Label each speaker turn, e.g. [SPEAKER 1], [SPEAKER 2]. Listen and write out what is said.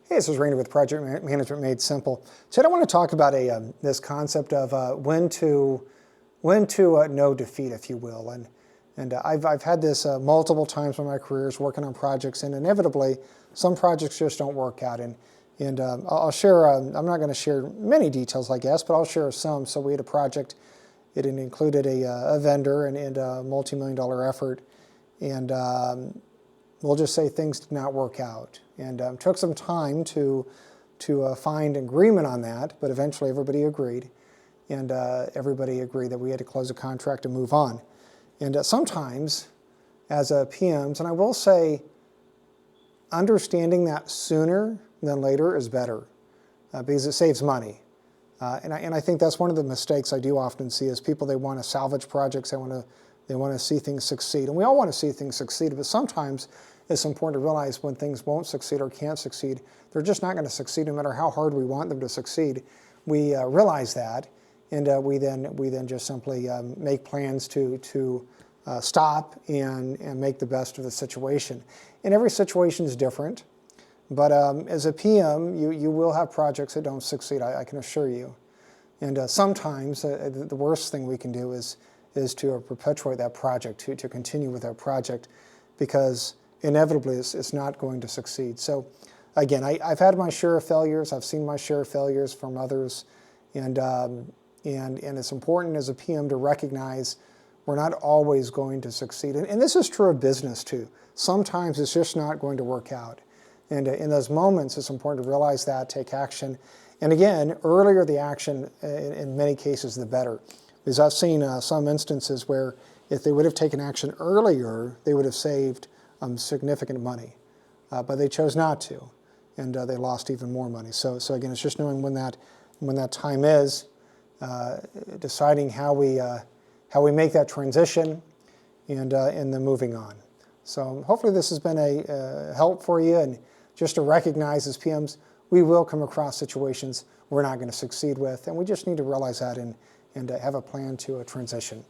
[SPEAKER 1] Hey, this is Randy with Project Management Made Simple. Today I want to talk about this concept of when to know defeat, if you will. And I've had this multiple times in my careers working on projects, and inevitably some projects just don't work out. And I'll share. I'm not going to share many details, I guess, but I'll share some. So we had a project. It included a vendor and a multi-million-dollar effort, and we'll just say things did not work out. And took some time to find agreement on that, but eventually everybody agreed. And everybody agreed that we had to close the contract and move on. And sometimes, as PMs, and I will say, understanding that sooner than later is better because it saves money. And I think that's one of the mistakes I do often see is people, they want to salvage projects, they want to see things succeed. And we all want to see things succeed, but sometimes it's important to realize when things won't succeed or can't succeed, they're just not going to succeed no matter how hard we want them to succeed. We realize that, and we then just simply make plans to stop and make the best of the situation. And every situation is different, but as a PM, you will have projects that don't succeed, I can assure you. And sometimes the worst thing we can do is to perpetuate that project, to continue with that project, because inevitably it's not going to succeed. So again, I've had my share of failures, I've seen my share of failures from others, and it's important as a PM to recognize we're not always going to succeed. And this is true of business too. Sometimes it's just not going to work out. And in those moments, it's important to realize that, take action. And again, earlier the action, in many cases, the better. Because I've seen some instances where if they would have taken action earlier, they would have saved significant money. But they chose not to, and they lost even more money. So again, it's just knowing when that time is, deciding how we make that transition, and then moving on. So hopefully this has been a help for you, and just to recognize as PMs, we will come across situations we're not going to succeed with, and we just need to realize that and have a plan to transition.